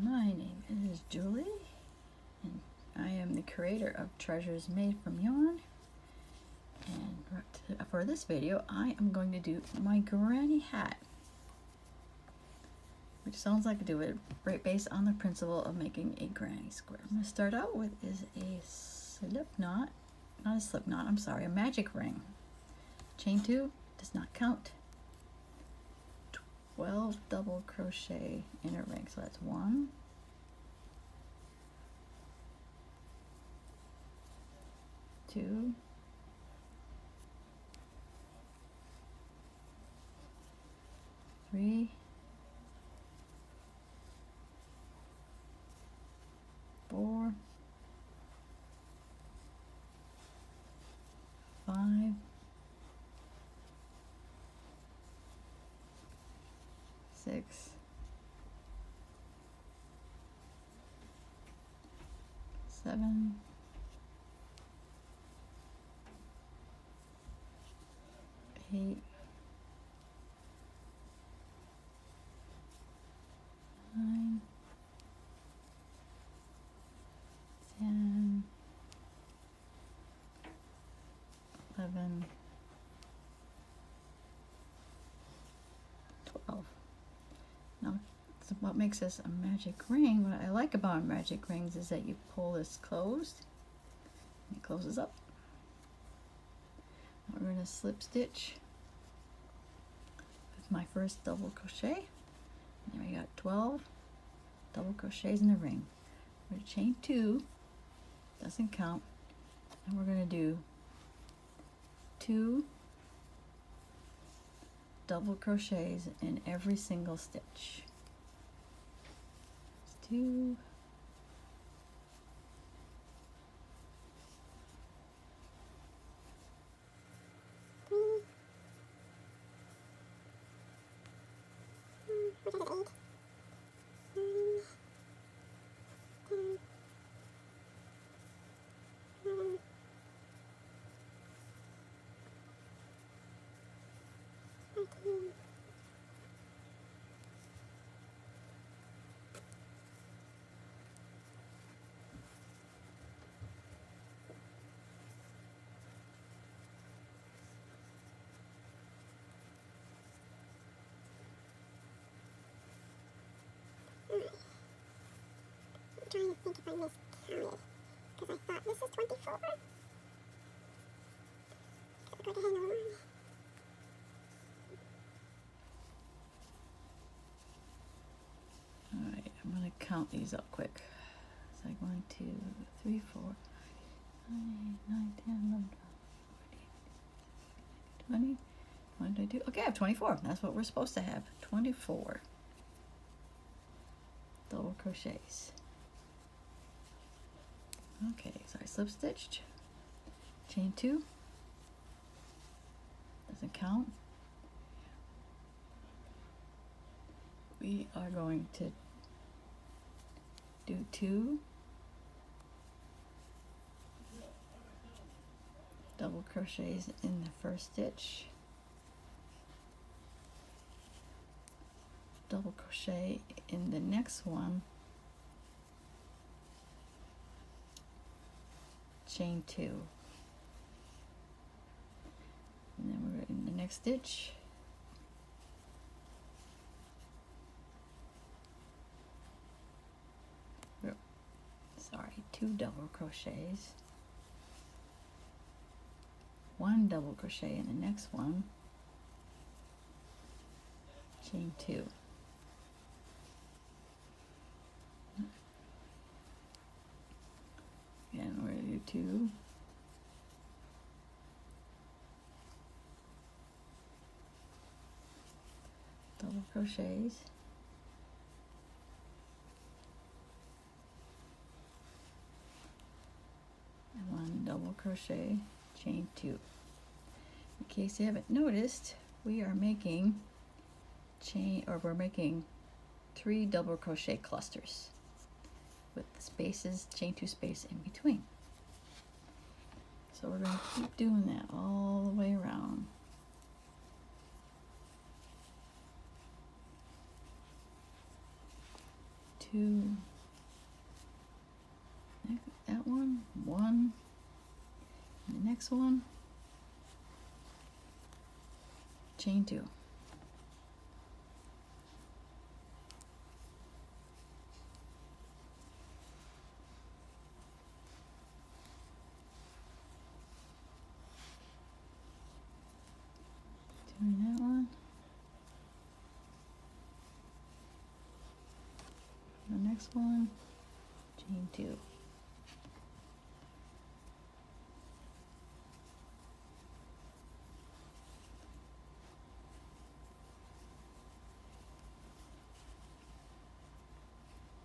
My name is Julie, and I am the creator of Treasures Made from Yarn. And for this video, I am going to do my granny hat, which sounds like I do it right based on the principle of making a granny square. I'm going to start out with is a slip knot, not a slip knot, I'm sorry, a magic ring. Chain 2 does not count. 12 double crochet in a ring, so that's 1, 2, 3, 4, 5, 6, 7, 8, 9, 10, 11, 12. Now, so what makes this a magic ring, what I like about magic rings is that you pull this closed, and it closes up. We're going to slip stitch with my first double crochet. And we got 12 double crochets in the ring. We're going to chain 2, doesn't count, and we're going to do 2 double crochets in every single stitch. 2, 3, we're gonna 8, 9, 10, 11, 13, I'm trying to think if I miscounted, because I thought this is 24. Go to hang on. Alright, I'm going to count these up quick. It's like 1, 2, 3, 4, 9, 10, 11, 12, 20. What did I do? Okay, I have 24. That's what we're supposed to have. 24 double crochets. Okay, so I slip stitched, chain 2, doesn't count. We are going to do 2 double crochets in the first stitch, double crochet in the next one, chain 2, and then we're in the next stitch, sorry, 2 double crochets, 1 double crochet in the next one, chain 2. Again, we're going to do 2 double crochets, and 1 double crochet, chain 2. In case you haven't noticed, we are making we're making 3 double crochet clusters with the spaces, chain 2 space in between. So we're going to keep doing that all the way around. 2 2, that one, 1, and the next one, chain 2. Doing that one. The next one, chain 2.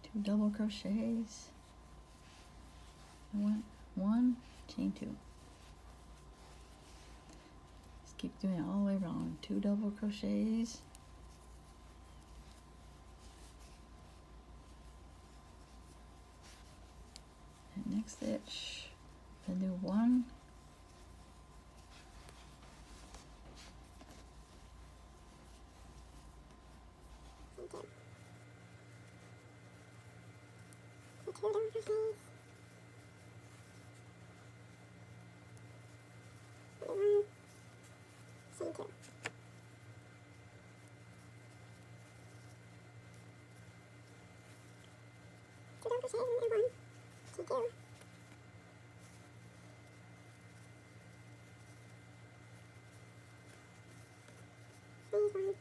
Two double crochets. One, chain 2. Just keep doing it all the way around. 2 double crochets. And next stitch, then do 1. Two double crochets. One, chain 2. Two double crochets and 1, chain 2. Freeze 1.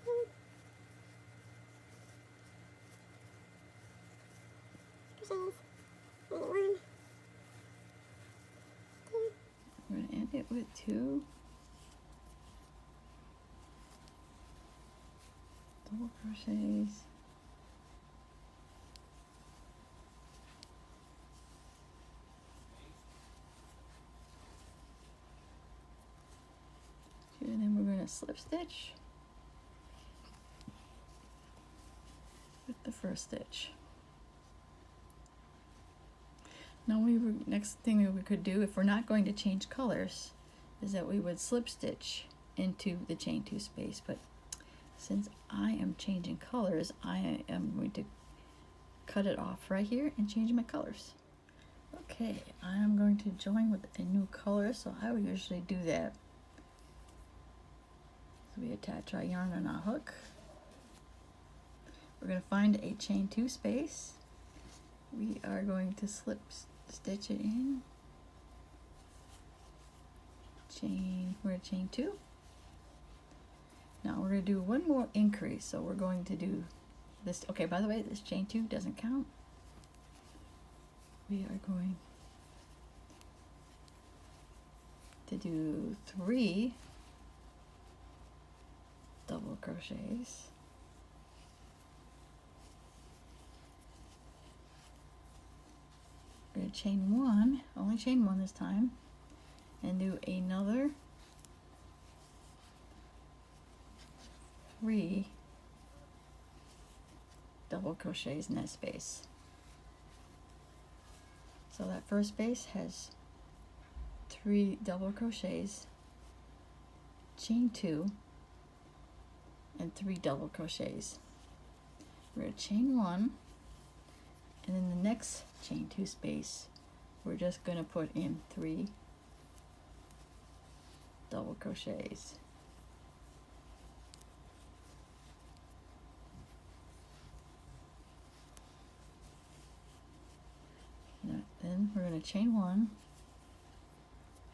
2. Crochets. Maybe 1. 2. We're going to end it with 2 double crochets. And then we're going to slip stitch with the first stitch. Now next thing that we could do, if we're not going to change colors, is that we would slip stitch into the chain 2 space. But since I am changing colors, I am going to cut it off right here and change my colors. Okay, I am going to join with a new color, so I would usually do that. So we attach our yarn on our hook. We're going to find a chain 2 space. We are going to slip stitch it in. We're going to chain 2. Now we're going to do one more increase, so we're going to do this. Okay, by the way, this chain 2 doesn't count. We are going to do 3 double crochets. We're going to chain 1, only chain 1 this time, and do another 3 double crochets in that space. So that first space has 3 double crochets, chain 2, and 3 double crochets. We're going to chain 1, and in the next chain 2 space, we're just going to put in 3 double crochets. Then we're going to chain 1,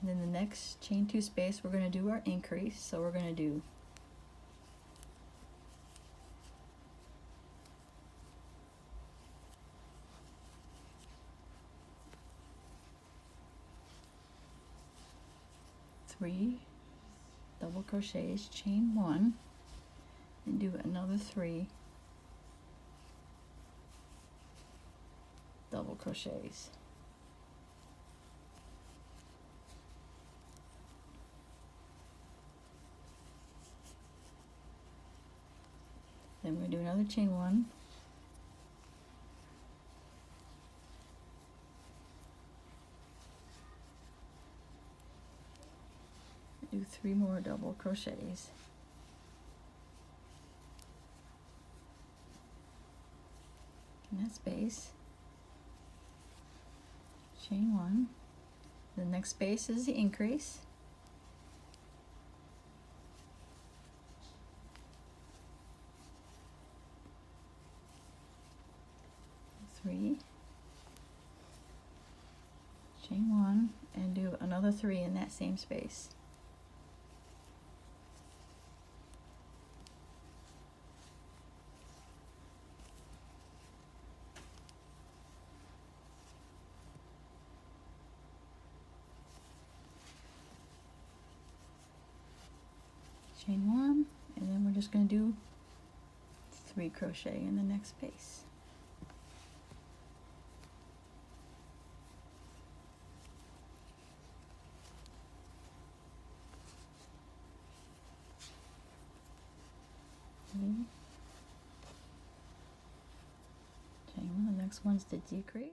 and in the next chain 2 space, we're going to do our increase. So we're going to do 3 double crochets, chain 1, and do another 3 double crochets. Then we're going to do another chain 1, do 3 more double crochets, in that space, chain 1. The next space is the increase. 3, chain 1, and do another 3 in that same space. Chain 1, and then we're just going to do 3 crochet in the next space. Chain 1, the next one's the decrease.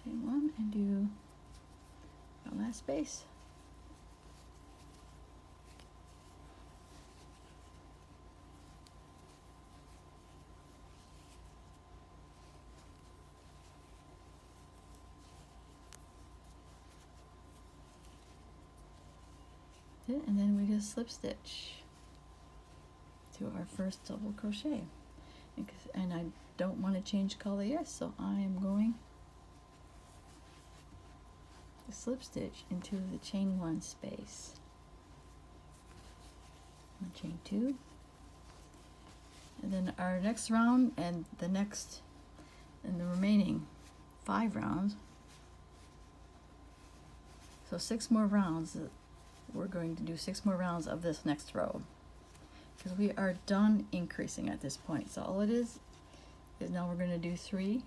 Chain 1 and do our last space. And then we just slip stitch to our first double crochet, and I don't want to change color yet, so I am going to slip stitch into the chain 1 space, and chain 2, and then our next round and the remaining 5 rounds, so 6 more rounds. We're going to do 6 more rounds of this next row because we are done increasing at this point. So all it is now we're going to do 3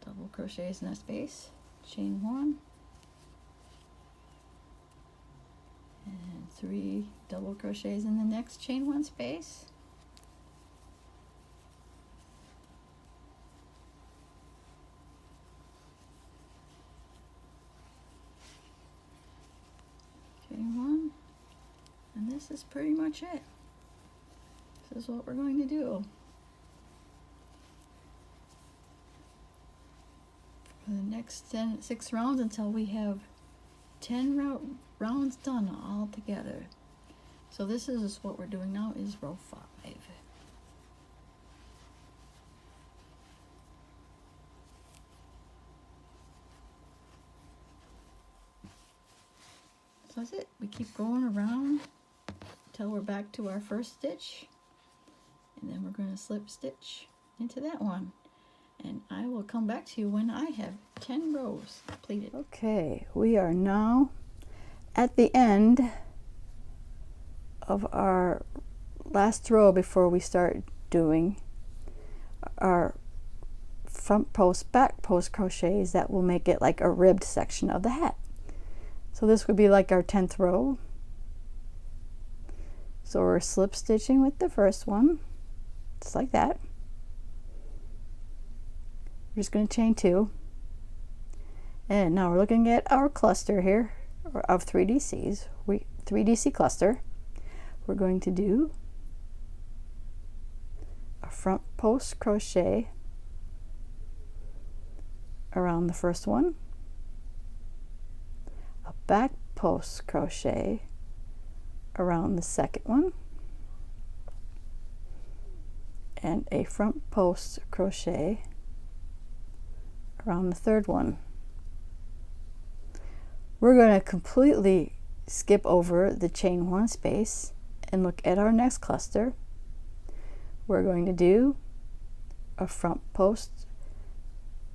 double crochets in that space, chain 1, and 3 double crochets in the next chain 1 space. Chain 1, and this is pretty much it. This is what we're going to do for the next 6 rounds until we have 10 rounds done all together. So this is what we're doing now, is row 5. So that's it. We keep going around until we're back to our first stitch, and then we're going to slip stitch into that one, and I will come back to you when I have 10 rows completed. Okay, we are now at the end of our last row before we start doing our front post back post crochets that will make it like a ribbed section of the hat. So this would be like our 10th row. So we're slip stitching with the first one, just like that. We're just going to chain 2, and now we're looking at our cluster here of 3DCs. 3DC cluster. We're going to do a front post crochet around the first one, a back post crochet around the second one, and a front post crochet around the third one. We're going to completely skip over the chain 1 space and look at our next cluster. We're going to do a front post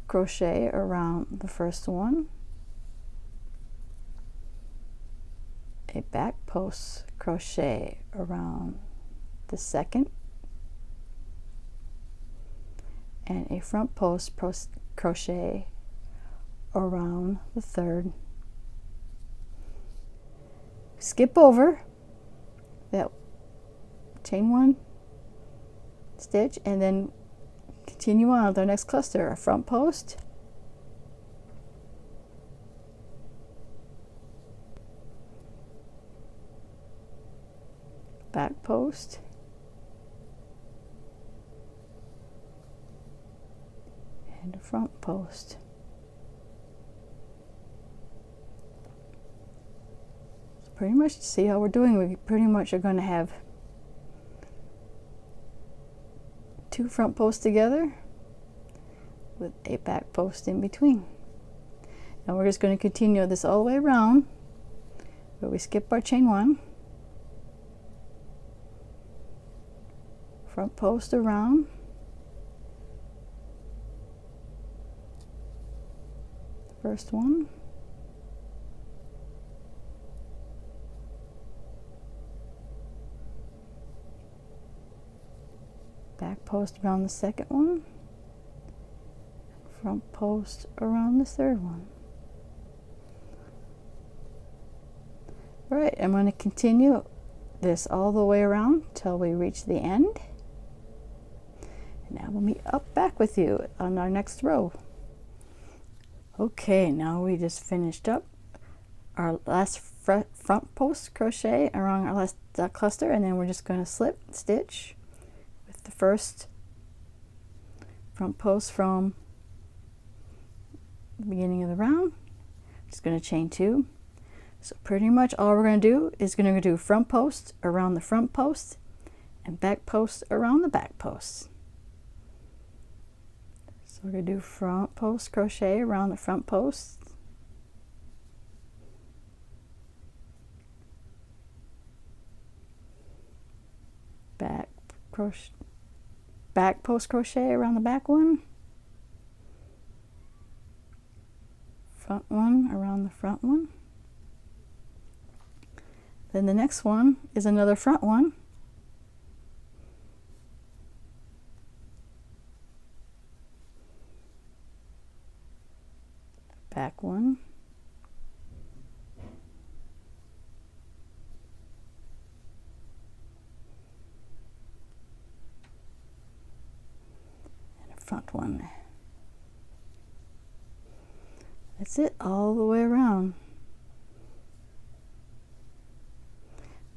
crochet around the first one, a back post crochet around the second, and a front post crochet around the third. Skip over that chain 1 stitch and then continue on with our next cluster. A front post, back post, and a front post. So pretty much see how we're doing. We pretty much are going to have 2 front posts together with a back post in between. Now we're just going to continue this all the way around, where we skip our chain 1, front post around, first one, back post around the second one, front post around the third one. All right, I'm going to continue this all the way around till we reach the end. And now we'll meet up back with you on our next row. Okay, now we just finished up our last front post crochet around our last cluster, and then we're just going to slip stitch with the first front post from the beginning of the round. Just going to chain 2. So pretty much all we're going to do is going to do front post around the front post and back post around the back post. So we're going to do front post crochet around the front post, back post crochet around the back one, front one around the front one. Then the next one is another front one, back one, and a front one. That's it all the way around.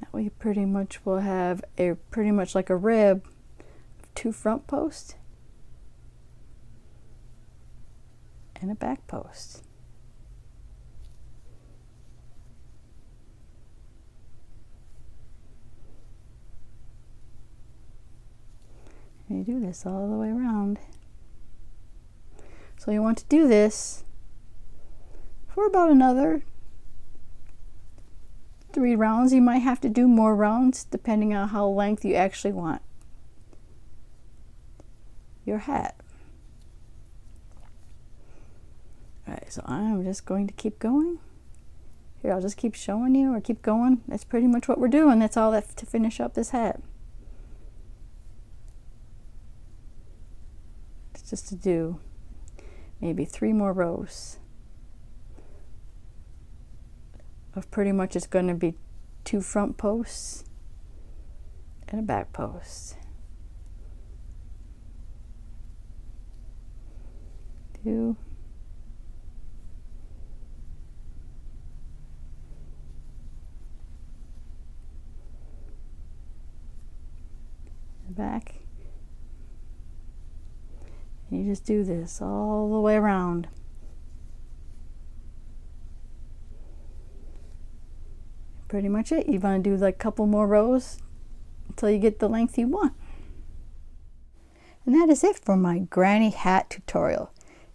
Now we pretty much will have a pretty much like a rib of 2 front posts and a back post. And you do this all the way around. So you want to do this for about another 3 rounds. You might have to do more rounds depending on how length you actually want your hat. Alright, so I'm just going to keep going. Here, I'll just keep showing you or keep going. That's pretty much what we're doing. That's all that to finish up this hat. It's just to do maybe 3 more rows of pretty much it's going to be 2 front posts and a back post. 2 back You just do this all the way around. Pretty much it. You want to do like a couple more rows until you get the length you want. And that is it for my granny hat tutorial.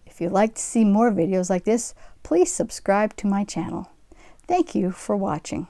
If you'd like to see more videos like this, please subscribe to my channel. Thank you for watching.